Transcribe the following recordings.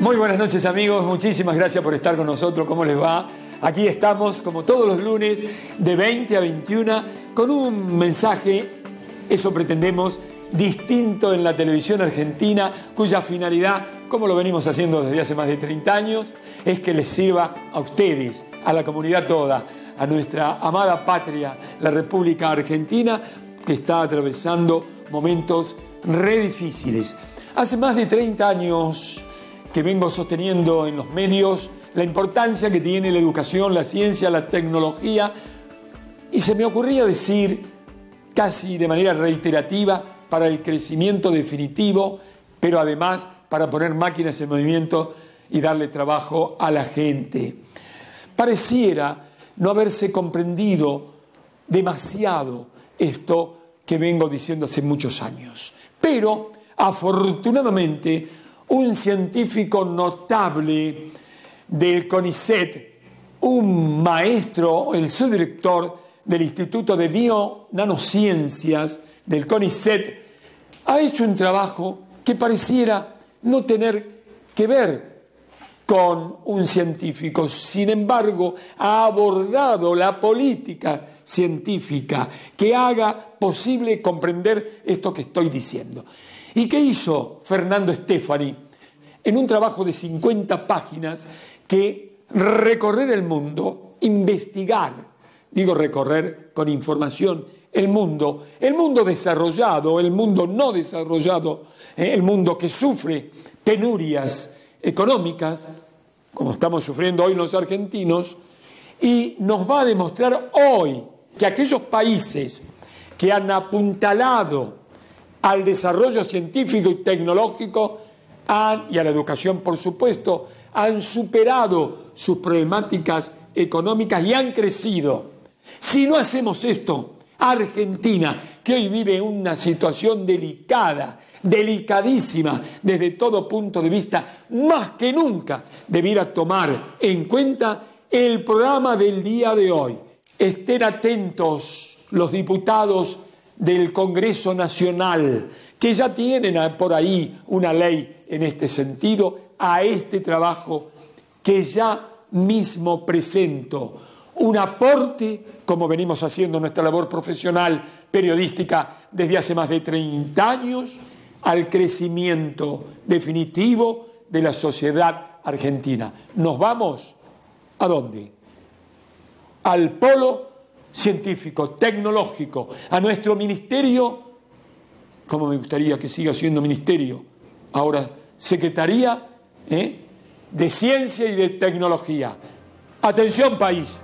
Muy buenas noches, amigos, muchísimas gracias por estar con nosotros. ¿Cómo les va? Aquí estamos, como todos los lunes, de 20 a 21, con un mensaje, eso pretendemos, distinto en la televisión argentina, cuya finalidad, como lo venimos haciendo desde hace más de 30 años, es que les sirva a ustedes, a la comunidad toda, a nuestra amada patria, la República Argentina, que está atravesando momentos re difíciles. Hace más de 30 años que vengo sosteniendo en los medios la importancia que tiene la educación, la ciencia, la tecnología, y se me ocurría decir, casi de manera reiterativa, para el crecimiento definitivo, pero además para poner máquinas en movimiento y darle trabajo a la gente. Pareciera no haberse comprendido demasiado esto que vengo diciendo hace muchos años. Pero, afortunadamente, un científico notable del CONICET, un maestro, el subdirector del Instituto de Bio-Nanociencias del CONICET, ha hecho un trabajo que pareciera no tener que ver con un científico. Sin embargo, ha abordado la política científica que haga posible comprender esto que estoy diciendo. ¿Y qué hizo Fernando Stefani? En un trabajo de 50 páginas que recorrer el mundo, investigar, digo recorrer con información, el mundo desarrollado, el mundo no desarrollado, el mundo que sufre penurias económicas, como estamos sufriendo hoy los argentinos, y nos va a demostrar hoy que aquellos países que han apuntalado al desarrollo científico y tecnológico y a la educación, por supuesto, han superado sus problemáticas económicas y han crecido. Si no hacemos esto, Argentina, que hoy vive una situación delicada, delicadísima desde todo punto de vista, más que nunca debiera tomar en cuenta el programa del día de hoy. Estén atentos los diputados del Congreso Nacional, que ya tienen por ahí una ley en este sentido, a este trabajo que ya mismo presento. Un aporte, como venimos haciendo nuestra labor profesional periodística desde hace más de 30 años, al crecimiento definitivo de la sociedad argentina. ¿Nos vamos? ¿A dónde? Al polo científico, tecnológico, a nuestro ministerio, como me gustaría que siga siendo ministerio, ahora Secretaría de Ciencia y de Tecnología. Atención, país.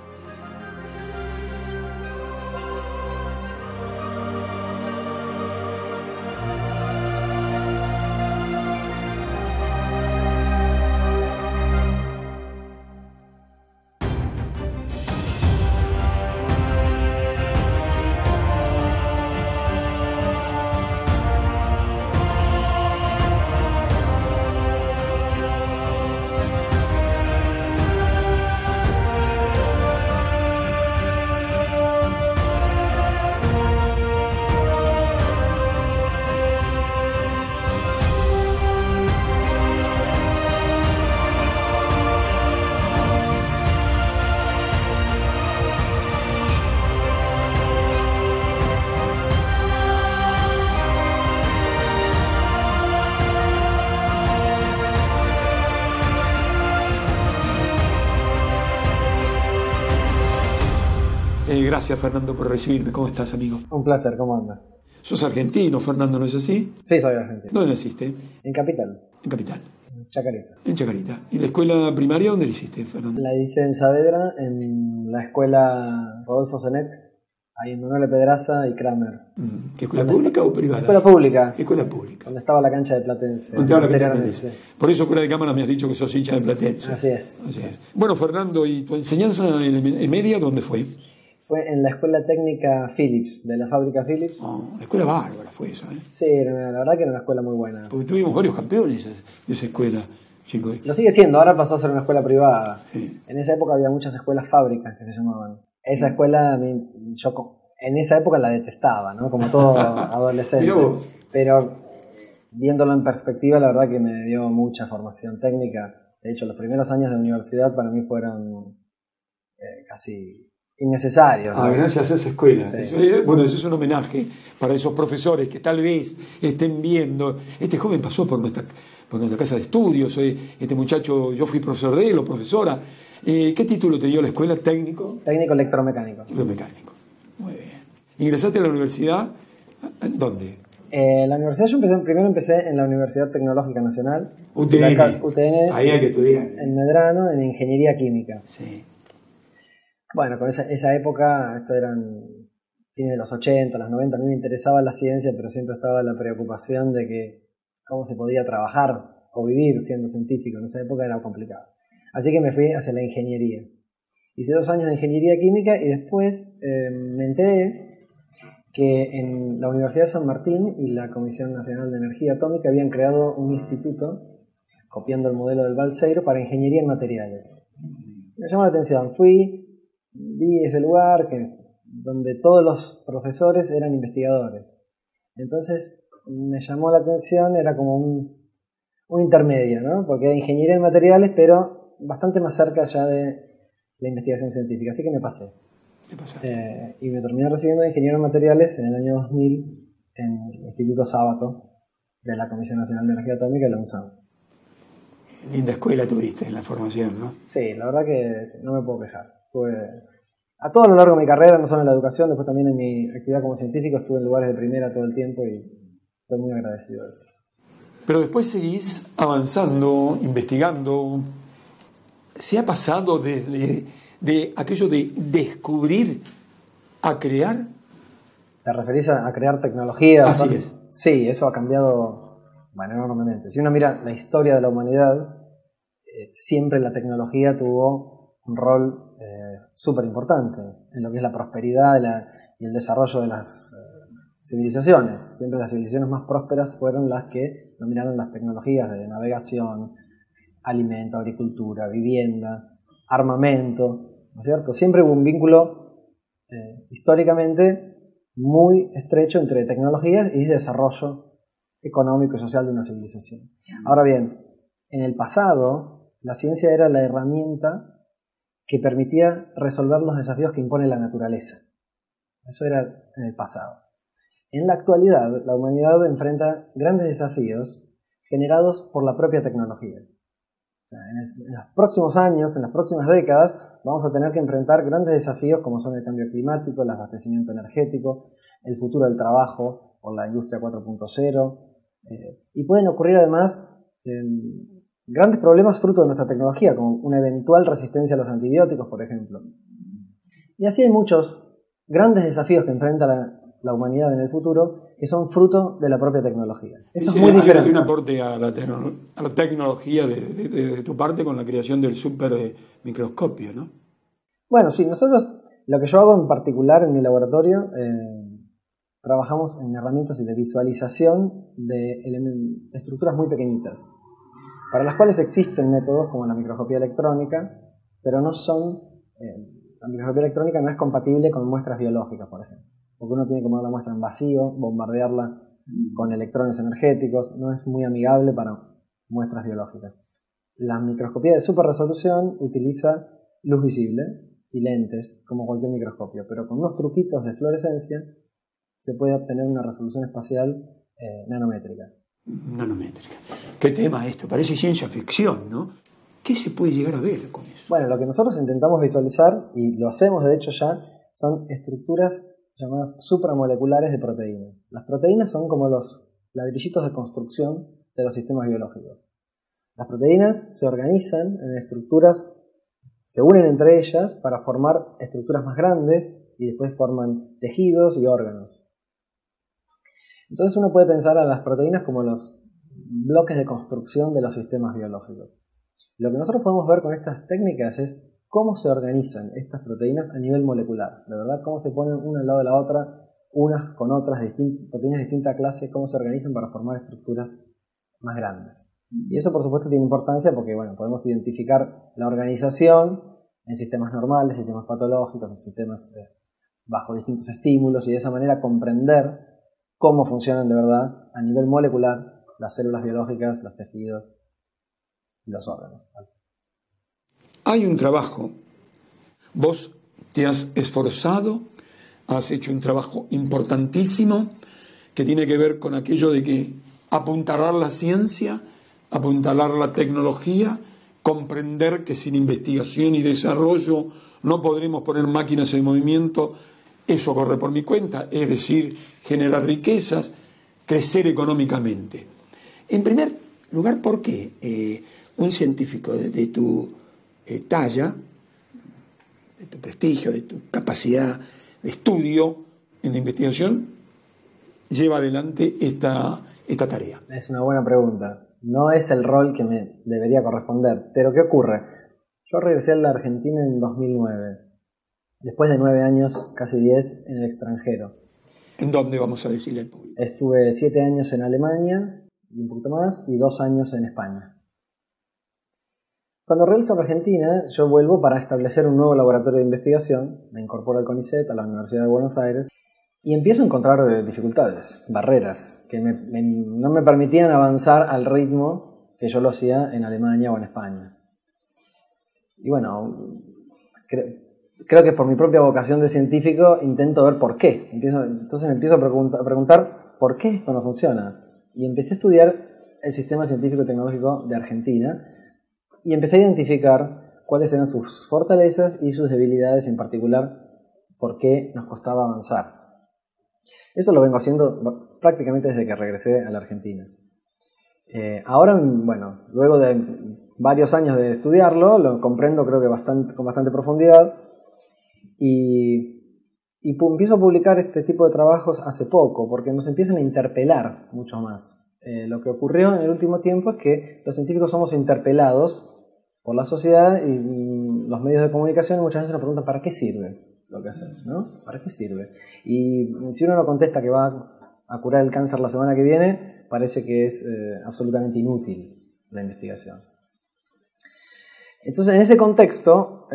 Gracias, Fernando, por recibirme. ¿Cómo estás, amigo? Un placer, ¿cómo andas? ¿Sos argentino, Fernando, no es así? Sí, soy argentino. ¿Dónde naciste? En Capital. En Capital. En Chacarita. En Chacarita. ¿Y la escuela primaria dónde la hiciste, Fernando? La hice en Saavedra, en la escuela Rodolfo Zenet, ahí en Manuel Pedraza y Kramer. ¿Qué escuela pública o privada? Escuela pública. ¿Qué escuela pública? Donde estaba la cancha de Platense. Donde estaba la cancha de Platense. Por eso fuera de cámara me has dicho que sos hincha de Platense. Así es. Así es. Bueno, Fernando, ¿y tu enseñanza en media dónde fue? Fue en la escuela técnica Philips, de la fábrica Philips. Oh, la escuela bárbara fue esa, ¿eh? Sí, la verdad que era una escuela muy buena. Porque tuvimos varios campeones de esa escuela, chicos. Lo sigue siendo, ahora pasó a ser una escuela privada. Sí. En esa época había muchas escuelas fábricas que se llamaban. Esa escuela, yo en esa época la detestaba, ¿no? Como todo adolescente. Mirá vos. Pero viéndolo en perspectiva, la verdad que me dio mucha formación técnica. De hecho, los primeros años de universidad para mí fueron casi innecesarios, ¿no? Gracias a esa escuela. Sí. Eso es un homenaje para esos profesores que tal vez estén viendo. Este joven pasó por nuestra casa de estudios, este muchacho, yo fui profesor de él o profesora. ¿Qué título te dio la escuela? ¿Técnico? Técnico electromecánico. Electromecánico. Muy bien. ¿Ingresaste a la universidad? ¿Dónde? La universidad, primero empecé en la Universidad Tecnológica Nacional. UTN. Ahí hay que estudiar. En Medrano, en Ingeniería Química. Sí. Bueno, con esa época, esto eran fines de los 80, los 90, a mí me interesaba la ciencia, pero siempre estaba la preocupación de que cómo se podía trabajar o vivir siendo científico. En esa época era complicado. Así que me fui hacia la ingeniería. Hice 2 años de Ingeniería Química y después me enteré que en la Universidad de San Martín y la Comisión Nacional de Energía Atómica habían creado un instituto, copiando el modelo del Balseiro, para ingeniería en materiales. Me llamó la atención, vi ese lugar donde todos los profesores eran investigadores. Entonces me llamó la atención, era como un intermedio, ¿no? Porque era ingeniería en materiales, pero bastante más cerca ya de la investigación científica, así que me pasé. Y me terminé recibiendo de ingeniero en materiales en el año 2000 en el Instituto Sábato de la Comisión Nacional de Energía Atómica de la UNSAM. Linda escuela tuviste en la formación, ¿no? Sí, la verdad que no me puedo quejar. A todo lo largo de mi carrera, no solo en la educación, después también en mi actividad como científico, estuve en lugares de primera todo el tiempo y estoy muy agradecido de eso. Pero después seguís avanzando, investigando. ¿Se ha pasado de aquello de descubrir a crear? ¿Te referís a crear tecnología? Así es. Sí, eso ha cambiado enormemente. Si uno mira la historia de la humanidad, siempre la tecnología tuvo un rol súper importante en lo que es la prosperidad y el desarrollo de las civilizaciones. Siempre las civilizaciones más prósperas fueron las que dominaron las tecnologías de navegación, alimento, agricultura, vivienda, armamento, ¿no es cierto? Siempre hubo un vínculo históricamente muy estrecho entre tecnologías y desarrollo económico y social de una civilización. Ahora bien, en el pasado, la ciencia era la herramienta que permitía resolver los desafíos que impone la naturaleza. Eso era en el pasado. En la actualidad, la humanidad enfrenta grandes desafíos generados por la propia tecnología. O sea, en los próximos años, en las próximas décadas, vamos a tener que enfrentar grandes desafíos como son el cambio climático, el abastecimiento energético, el futuro del trabajo por la industria 4.0, y pueden ocurrir además grandes problemas fruto de nuestra tecnología, como una eventual resistencia a los antibióticos, por ejemplo. Y así hay muchos grandes desafíos que enfrenta la humanidad en el futuro que son fruto de la propia tecnología. Eso es muy diferente. Hay un aporte a la tecnología de tu parte con la creación del super microscopio, ¿no? Bueno, sí, nosotros, lo que yo hago en particular en mi laboratorio, trabajamos en herramientas de visualización de estructuras muy pequeñitas, para las cuales existen métodos como la microscopía electrónica, pero no son... la microscopía electrónica no es compatible con muestras biológicas, por ejemplo, porque uno tiene que poner la muestra en vacío, bombardearla con electrones energéticos, no es muy amigable para muestras biológicas. La microscopía de superresolución utiliza luz visible y lentes, como cualquier microscopio, pero con unos truquitos de fluorescencia se puede obtener una resolución espacial nanométrica. Nanométrica. ¿Qué tema esto? Parece ciencia ficción, ¿no? ¿Qué se puede llegar a ver con eso? Bueno, lo que nosotros intentamos visualizar, y lo hacemos de hecho ya, son estructuras llamadas supramoleculares de proteínas. Las proteínas son como los ladrillitos de construcción de los sistemas biológicos. Las proteínas se organizan en estructuras, se unen entre ellas para formar estructuras más grandes y después forman tejidos y órganos. Entonces uno puede pensar a las proteínas como los bloques de construcción de los sistemas biológicos. Lo que nosotros podemos ver con estas técnicas es cómo se organizan estas proteínas a nivel molecular, de verdad, cómo se ponen una al lado de la otra, unas con otras, proteínas de distinta clase, cómo se organizan para formar estructuras más grandes. Y eso por supuesto tiene importancia porque bueno, podemos identificar la organización en sistemas normales, sistemas patológicos, en sistemas bajo distintos estímulos y de esa manera comprender cómo funcionan de verdad a nivel molecular las células biológicas, los tejidos y los órganos. Hay un trabajo. Vos te has esforzado, has hecho un trabajo importantísimo que tiene que ver con aquello de que apuntalar la ciencia, apuntalar la tecnología, comprender que sin investigación y desarrollo no podremos poner máquinas en movimiento. Eso corre por mi cuenta, es decir, generar riquezas, crecer económicamente. En primer lugar, ¿por qué un científico de tu talla, de tu prestigio, de tu capacidad de estudio en la investigación, lleva adelante esta tarea? Es una buena pregunta. No es el rol que me debería corresponder. Pero ¿qué ocurre? Yo regresé a la Argentina en 2009, después de 9 años, casi 10, en el extranjero. ¿En dónde, vamos a decirle al público? Estuve 7 años en Alemania, y un poquito más, y 2 años en España. Cuando regreso a la Argentina, yo vuelvo para establecer un nuevo laboratorio de investigación. Me incorporo al CONICET, a la Universidad de Buenos Aires, y empiezo a encontrar dificultades, barreras, que no me permitían avanzar al ritmo que yo lo hacía en Alemania o en España. Y bueno, creo que por mi propia vocación de científico intento ver por qué. Entonces me empiezo a preguntar por qué esto no funciona. Y empecé a estudiar el sistema científico y tecnológico de Argentina y empecé a identificar cuáles eran sus fortalezas y sus debilidades, en particular por qué nos costaba avanzar. Eso lo vengo haciendo prácticamente desde que regresé a la Argentina. Ahora, bueno, luego de varios años de estudiarlo, lo comprendo creo que con bastante profundidad y empiezo a publicar este tipo de trabajos hace poco porque nos empiezan a interpelar mucho más. Lo que ocurrió en el último tiempo es que los científicos somos interpelados por la sociedad y los medios de comunicación muchas veces nos preguntan ¿para qué sirve lo que haces? ¿No? ¿Para qué sirve? Y si uno no contesta que va a curar el cáncer la semana que viene, parece que es absolutamente inútil la investigación. Entonces, en ese contexto,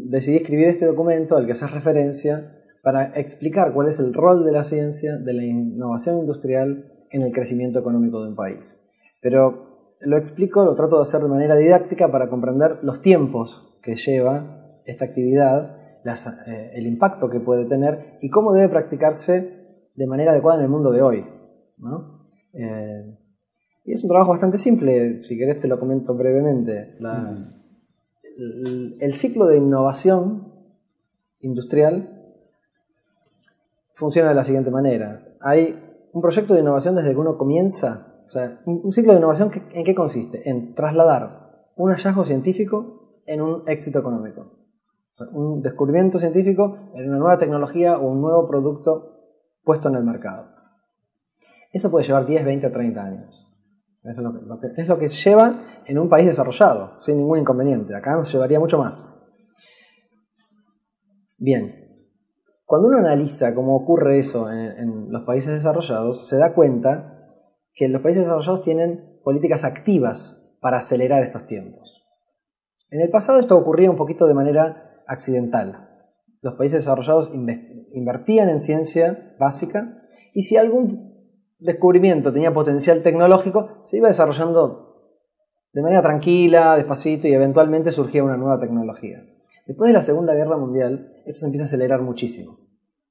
decidí escribir este documento al que haces referencia para explicar cuál es el rol de la ciencia, de la innovación industrial en el crecimiento económico de un país. Pero lo trato de hacer de manera didáctica para comprender los tiempos que lleva esta actividad, el impacto que puede tener y cómo debe practicarse de manera adecuada en el mundo de hoy, ¿no? Y es un trabajo bastante simple, si querés te lo comento brevemente. El ciclo de innovación industrial funciona de la siguiente manera. Hay un proyecto de innovación desde que uno comienza, o sea, un ciclo de innovación ¿en qué consiste? En trasladar un hallazgo científico en un éxito económico. O sea, un descubrimiento científico en una nueva tecnología o un nuevo producto puesto en el mercado. Eso puede llevar 10, 20 o 30 años. Eso es lo que lleva en un país desarrollado, sin ningún inconveniente. Acá nos llevaría mucho más. Bien, cuando uno analiza cómo ocurre eso en los países desarrollados, se da cuenta que los países desarrollados tienen políticas activas para acelerar estos tiempos. En el pasado esto ocurría un poquito de manera accidental. Los países desarrollados invertían en ciencia básica y si algún descubrimiento tenía potencial tecnológico, se iba desarrollando de manera tranquila, despacito y eventualmente surgía una nueva tecnología. Después de la Segunda Guerra Mundial, esto se empieza a acelerar muchísimo,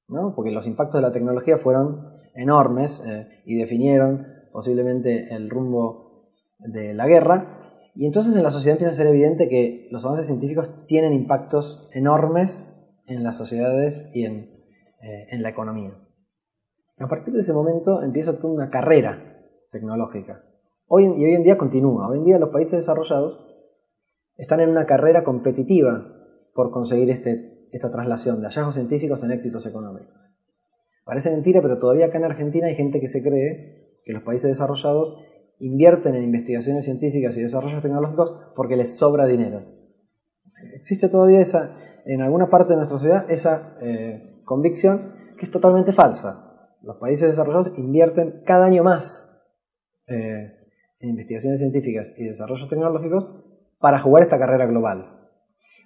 ¿no? Porque los impactos de la tecnología fueron enormes y definieron posiblemente el rumbo de la guerra. Y entonces en la sociedad empieza a ser evidente que los avances científicos tienen impactos enormes en las sociedades y en la economía. A partir de ese momento empieza toda una carrera tecnológica. Hoy en día continúa. Hoy en día los países desarrollados están en una carrera competitiva por conseguir esta traslación de hallazgos científicos en éxitos económicos. Parece mentira, pero todavía acá en Argentina hay gente que se cree que los países desarrollados invierten en investigaciones científicas y desarrollos tecnológicos porque les sobra dinero. Existe todavía en alguna parte de nuestra sociedad esa convicción que es totalmente falsa. Los países desarrollados invierten cada año más en investigaciones científicas y desarrollos tecnológicos para jugar esta carrera global.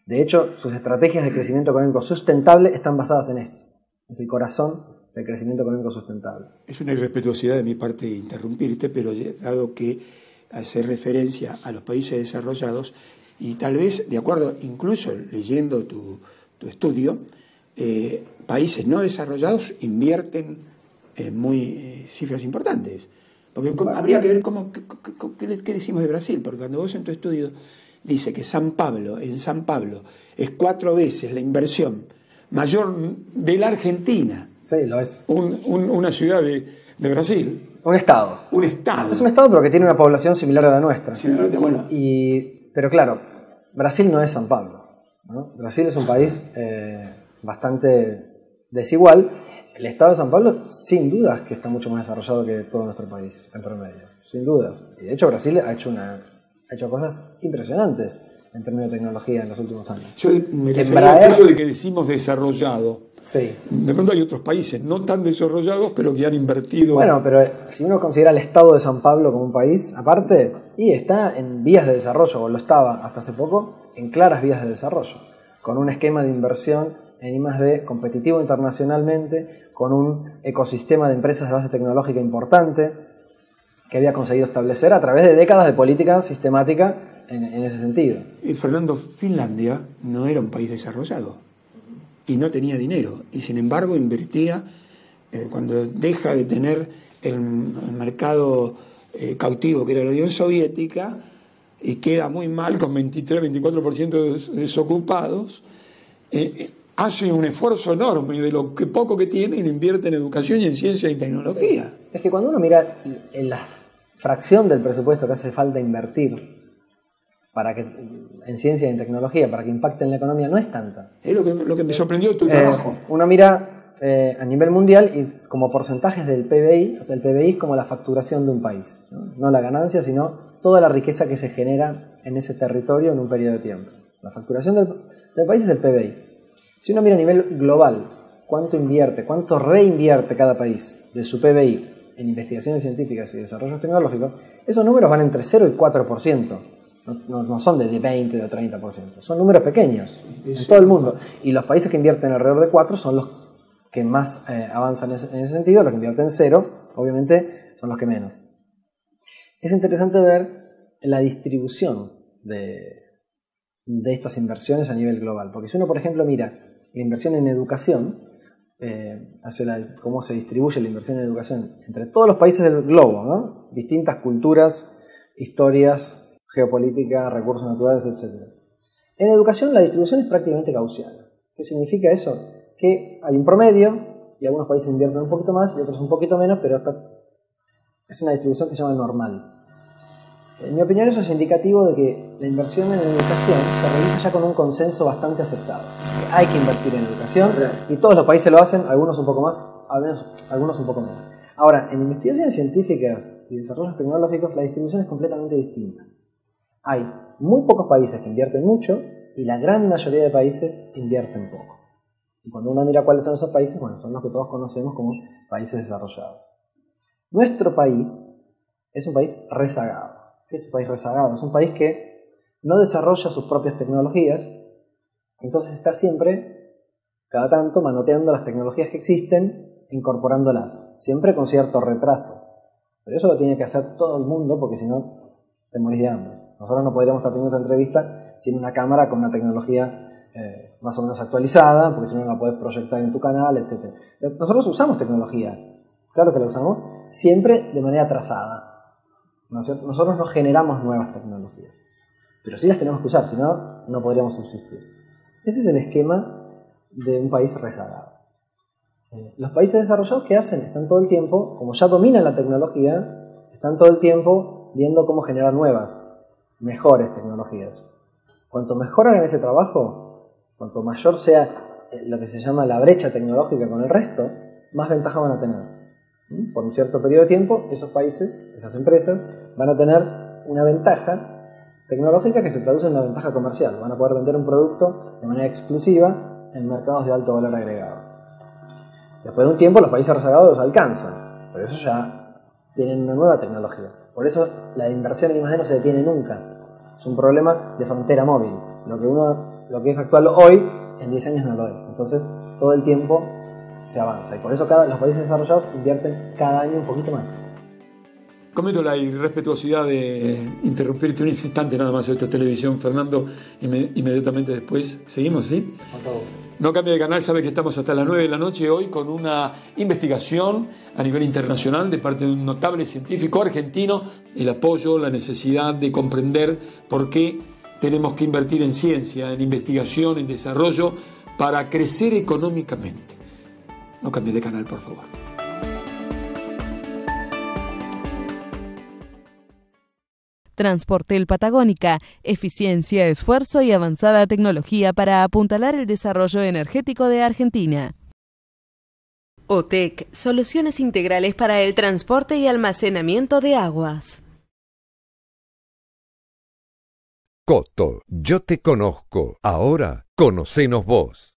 De hecho, sus estrategias de crecimiento económico sustentable están basadas en esto. Es el corazón del crecimiento económico sustentable. Es una irrespetuosidad de mi parte interrumpirte, pero dado que hace referencia a los países desarrollados, y tal vez, de acuerdo, incluso leyendo tu estudio, países no desarrollados invierten cifras importantes. Porque habría que ver qué decimos de Brasil, porque cuando vos en tu estudio dice que en San Pablo es 4 veces la inversión mayor de la Argentina. Sí, lo es. Una ciudad de Brasil. Un estado. Un estado. Es un estado, pero que tiene una población similar a la nuestra. Sí, bueno. Pero claro, Brasil no es San Pablo, ¿no? Brasil es un país bastante desigual. El estado de San Pablo, sin dudas, que está mucho más desarrollado que todo nuestro país, en promedio. Sin dudas. Y de hecho, Brasil ha hecho cosas impresionantes en términos de tecnología en los últimos años. Yo me refería al caso de que decimos desarrollado. Sí. De pronto hay otros países no tan desarrollados, pero que han invertido. Bueno, pero si uno considera el estado de San Pablo como un país aparte, y está en vías de desarrollo, o lo estaba hasta hace poco, en claras vías de desarrollo, con un esquema de inversión en I+D competitivo internacionalmente, con un ecosistema de empresas de base tecnológica importante que había conseguido establecer a través de décadas de política sistemática en ese sentido. Y Fernando, Finlandia no era un país desarrollado y no tenía dinero, y sin embargo invertía cuando deja de tener el mercado cautivo que era la Unión Soviética y queda muy mal con 23-24% de desocupados, hace un esfuerzo enorme de lo que poco que tiene y lo invierte en educación y en ciencia y tecnología. Es que cuando uno mira en la fracción del presupuesto que hace falta invertir en ciencia y en tecnología para que impacte en la economía, no es tanta. Es lo que me sorprendió de tu trabajo. Uno mira a nivel mundial y como porcentajes del PBI, o sea, el PBI es como la facturación de un país, no la ganancia, sino toda la riqueza que se genera en ese territorio en un periodo de tiempo. La facturación del país es el PBI. Si uno mira a nivel global, cuánto reinvierte cada país de su PBI en investigaciones científicas y desarrollos tecnológicos, esos números van entre 0 y 4%. No son de 20 o 30%. Son números pequeños en todo el mundo. Y los países que invierten alrededor de 4 son los que más avanzan en ese sentido. Los que invierten 0, obviamente, son los que menos. Es interesante ver la distribución de estas inversiones a nivel global. Porque si uno, por ejemplo, mira la inversión en educación, cómo se distribuye la inversión en educación entre todos los países del globo, ¿no? Distintas culturas, historias, geopolítica, recursos naturales, etc. En educación la distribución es prácticamente gaussiana. ¿Qué significa eso? Que hay un promedio y algunos países invierten un poquito más y otros un poquito menos, pero es una distribución que se llama normal. En mi opinión eso es indicativo de que la inversión en educación se realiza ya con un consenso bastante aceptado. Hay que invertir en educación y todos los países lo hacen, algunos un poco más, algunos un poco menos. Ahora, en investigaciones científicas y desarrollos tecnológicos la distribución es completamente distinta. Hay muy pocos países que invierten mucho y la gran mayoría de países invierten poco. Y cuando uno mira cuáles son esos países, bueno, son los que todos conocemos como países desarrollados. Nuestro país es un país rezagado. ¿Qué es un país rezagado? Es un país que no desarrolla sus propias tecnologías, entonces está siempre, cada tanto, manoteando las tecnologías que existen, incorporándolas, siempre con cierto retraso. Pero eso lo tiene que hacer todo el mundo porque si no, te morís de hambre. Nosotros no podríamos estar teniendo esta entrevista sin una cámara con una tecnología más o menos actualizada, porque si no la puedes proyectar en tu canal, etc. Nosotros usamos tecnología, claro que la usamos, siempre de manera trazada. ¿No es cierto? Nosotros no generamos nuevas tecnologías, pero sí las tenemos que usar, si no, no podríamos subsistir. Ese es el esquema de un país rezagado. Los países desarrollados, ¿qué hacen? Están todo el tiempo, como ya dominan la tecnología, están todo el tiempo viendo cómo generar nuevas, mejores tecnologías. Cuanto mejor hagan ese trabajo, cuanto mayor sea lo que se llama la brecha tecnológica con el resto, más ventaja van a tener. Por un cierto periodo de tiempo, esos países, esas empresas, van a tener una ventaja tecnológica que se traduce en una ventaja comercial. Van a poder vender un producto de manera exclusiva en mercados de alto valor agregado. Después de un tiempo, los países rezagados los alcanzan, pero eso ya tienen una nueva tecnología. Por eso la inversión en I+D no se detiene nunca. Es un problema de frontera móvil. Lo que es actual hoy, en 10 años no lo es. Entonces, todo el tiempo se avanza. Y por eso los países desarrollados invierten cada año un poquito más. Cometo la irrespetuosidad de interrumpirte un instante nada más esta televisión, Fernando, inmediatamente después. Seguimos, ¿sí? Con todo gusto. No cambie de canal, sabe que estamos hasta las 9 de la noche hoy con una investigación a nivel internacional de parte de un notable científico argentino, el apoyo, la necesidad de comprender por qué tenemos que invertir en ciencia, en investigación, en desarrollo, para crecer económicamente. No cambie de canal, por favor. Transportel Patagónica, eficiencia, esfuerzo y avanzada tecnología para apuntalar el desarrollo energético de Argentina. OTEC, soluciones integrales para el transporte y almacenamiento de aguas. Coto, yo te conozco, ahora conocenos vos.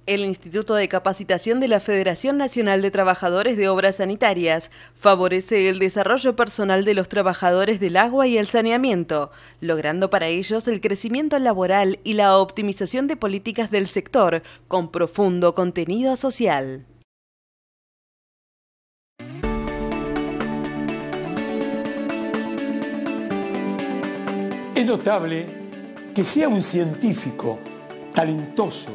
El Instituto de Capacitación de la Federación Nacional de Trabajadores de Obras Sanitarias favorece el desarrollo personal de los trabajadores del agua y el saneamiento, logrando para ellos el crecimiento laboral y la optimización de políticas del sector con profundo contenido social. Es notable que sea un científico talentoso,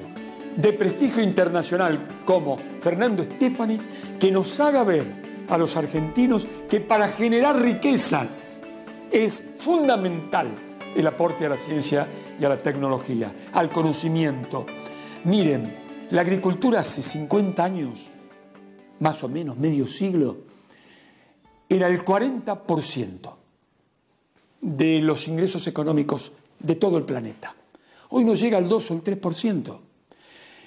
de prestigio internacional como Fernando Stefani, que nos haga ver a los argentinos que para generar riquezas es fundamental el aporte a la ciencia y a la tecnología, al conocimiento. Miren, la agricultura hace 50 años, más o menos medio siglo, era el 40% de los ingresos económicos de todo el planeta. Hoy nos llega al 2 o el 3%.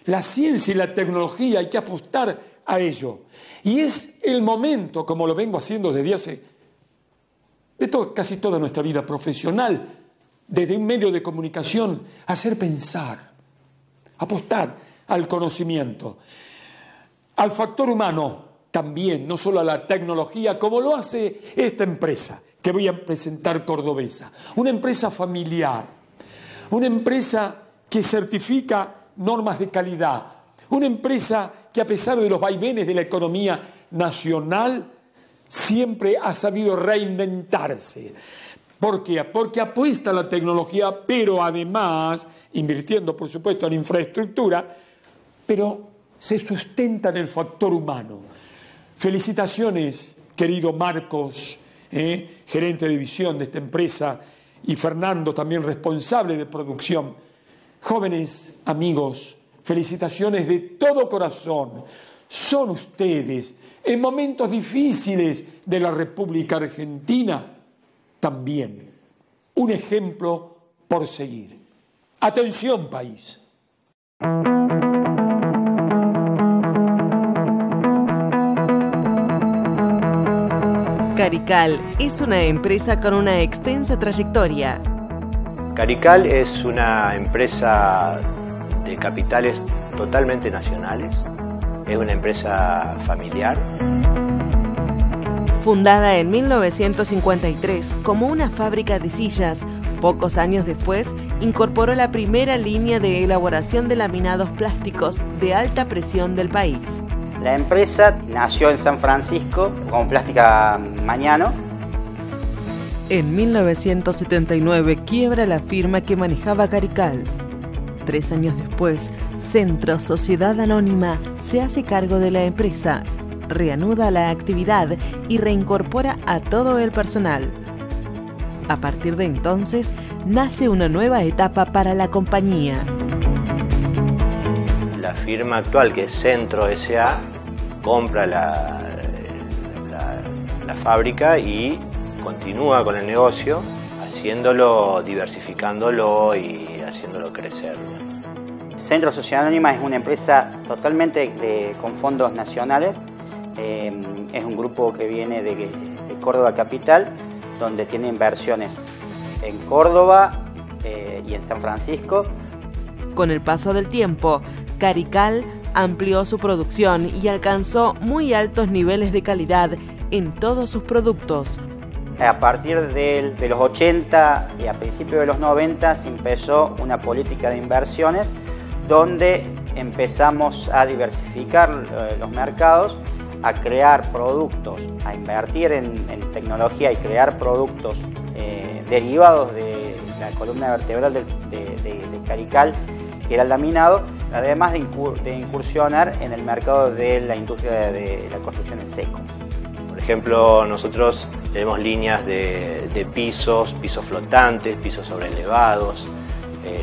La ciencia y la tecnología hay que apostar a ello. Y es el momento, como lo vengo haciendo desde hace casi toda nuestra vida profesional, desde un medio de comunicación, hacer pensar, apostar al conocimiento, al factor humano también, no solo a la tecnología, como lo hace esta empresa que voy a presentar, cordobesa. Una empresa familiar, una empresa que certifica normas de calidad, una empresa que a pesar de los vaivenes de la economía nacional siempre ha sabido reinventarse. ¿Por qué? Porque apuesta a la tecnología, pero además invirtiendo, por supuesto, en infraestructura, pero se sustenta en el factor humano. Felicitaciones, querido Marcos, gerente de división de esta empresa, y Fernando, también responsable de producción. Jóvenes amigos, felicitaciones de todo corazón. Son ustedes, en momentos difíciles de la República Argentina, también un ejemplo por seguir. Atención, país. Carical es una empresa con una extensa trayectoria. Carical es una empresa de capitales totalmente nacionales, es una empresa familiar. Fundada en 1953 como una fábrica de sillas, pocos años después incorporó la primera línea de elaboración de laminados plásticos de alta presión del país. La empresa nació en San Francisco con Plástica Mañano. En 1979 quiebra la firma que manejaba Carical. 3 años después, Centro Sociedad Anónima se hace cargo de la empresa, reanuda la actividad y reincorpora a todo el personal. A partir de entonces, nace una nueva etapa para la compañía. La firma actual, que es Centro S.A., compra la fábrica y continúa con el negocio, haciéndolo, diversificándolo y haciéndolo crecer. Centro Sociedad Anónima es una empresa totalmente con fondos nacionales. Es un grupo que viene de Córdoba Capital, donde tiene inversiones en Córdoba y en San Francisco. Con el paso del tiempo, Carical amplió su producción y alcanzó muy altos niveles de calidad en todos sus productos. A partir de los 80 y a principios de los 90 se empezó una política de inversiones donde empezamos a diversificar los mercados, a crear productos, a invertir en tecnología y crear productos derivados de la columna vertebral de Carical, que era el laminado, además de incursionar en el mercado de la industria de la construcción en seco. Por ejemplo, nosotros tenemos líneas de pisos flotantes, pisos sobreelevados,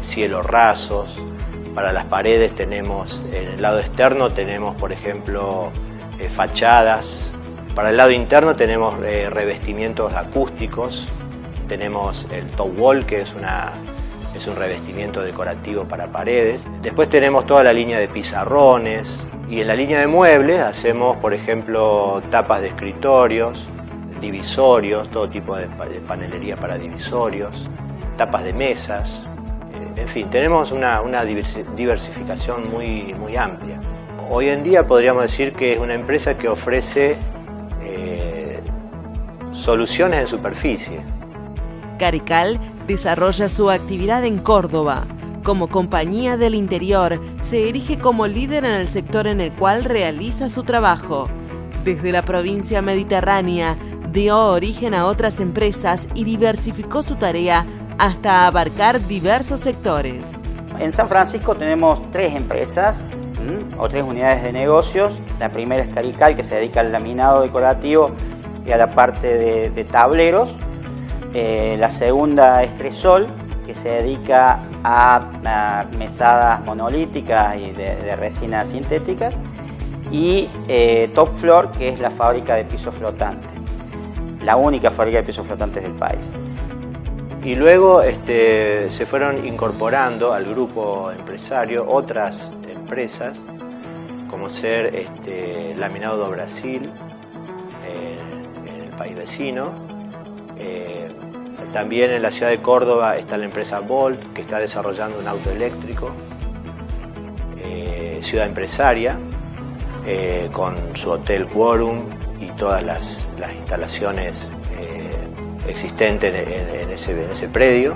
cielos rasos. Para las paredes tenemos, en el lado externo tenemos, por ejemplo, fachadas. Para el lado interno tenemos revestimientos acústicos. Tenemos el top wall, que es un revestimiento decorativo para paredes. Después tenemos toda la línea de pizarrones. Y en la línea de muebles hacemos, por ejemplo, tapas de escritorios, divisorios, todo tipo de panelería para divisorios, tapas de mesas. En fin, tenemos una diversificación muy amplia. Hoy en día podríamos decir que es una empresa que ofrece soluciones en superficie. Carical desarrolla su actividad en Córdoba. Como compañía del interior, se erige como líder en el sector en el cual realiza su trabajo. Desde la provincia mediterránea, dio origen a otras empresas y diversificó su tarea hasta abarcar diversos sectores. En San Francisco tenemos 3 empresas o 3 unidades de negocios. La primera es Carical, que se dedica al laminado decorativo y a la parte de tableros. La segunda es Tresol, que se dedica a mesadas monolíticas y de resinas sintéticas. Y Top Floor, que es la fábrica de pisos flotantes, la única fábrica de pisos flotantes del país. Y luego se fueron incorporando al grupo empresario otras empresas, como ser Laminado do Brasil, en el país vecino. También en la ciudad de Córdoba está la empresa Volt, que está desarrollando un auto eléctrico. Ciudad Empresaria, con su hotel Quorum y todas las instalaciones existentes en ese predio.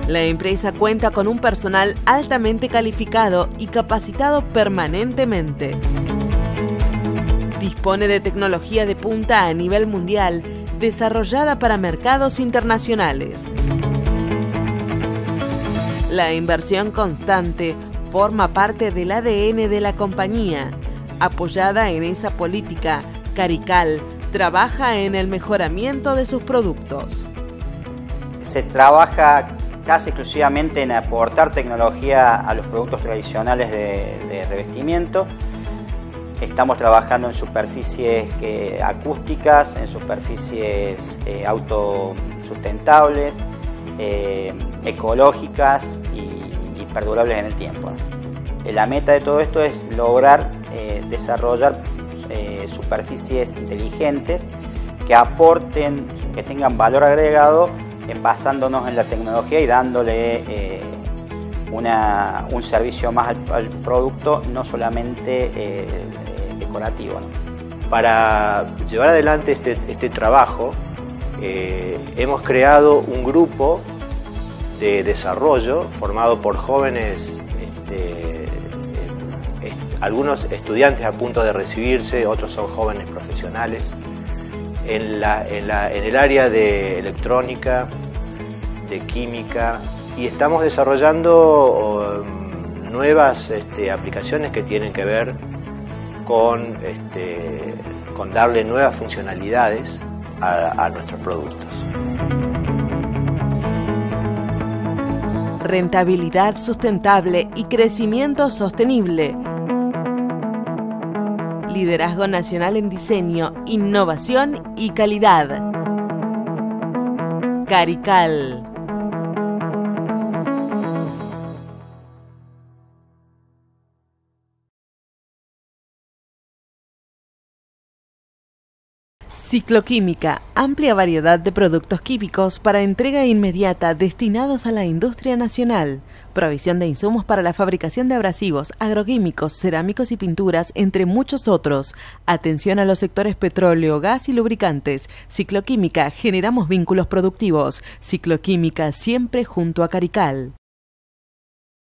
La empresa cuenta con un personal altamente calificado y capacitado permanentemente. Dispone de tecnología de punta a nivel mundial, desarrollada para mercados internacionales. La inversión constante forma parte del ADN de la compañía. Apoyada en esa política, Carical trabaja en el mejoramiento de sus productos. Se trabaja casi exclusivamente en aportar tecnología a los productos tradicionales de revestimiento. Estamos trabajando en superficies acústicas, en superficies autosustentables, ecológicas y perdurables en el tiempo. La meta de todo esto es lograr desarrollar superficies inteligentes que aporten, que tengan valor agregado, basándonos en la tecnología y dándole un servicio más al producto, no solamente decorativo, ¿no? Para llevar adelante este trabajo, hemos creado un grupo de desarrollo formado por jóvenes, algunos estudiantes a punto de recibirse, otros son jóvenes profesionales, en el área de electrónica, de química, y estamos desarrollando nuevas aplicaciones que tienen que ver con darle nuevas funcionalidades a nuestros productos. Rentabilidad sustentable y crecimiento sostenible. Liderazgo nacional en diseño, innovación y calidad. Carical. Cicloquímica, amplia variedad de productos químicos para entrega inmediata destinados a la industria nacional. Provisión de insumos para la fabricación de abrasivos, agroquímicos, cerámicos y pinturas, entre muchos otros. Atención a los sectores petróleo, gas y lubricantes. Cicloquímica, generamos vínculos productivos. Cicloquímica, siempre junto a Carical.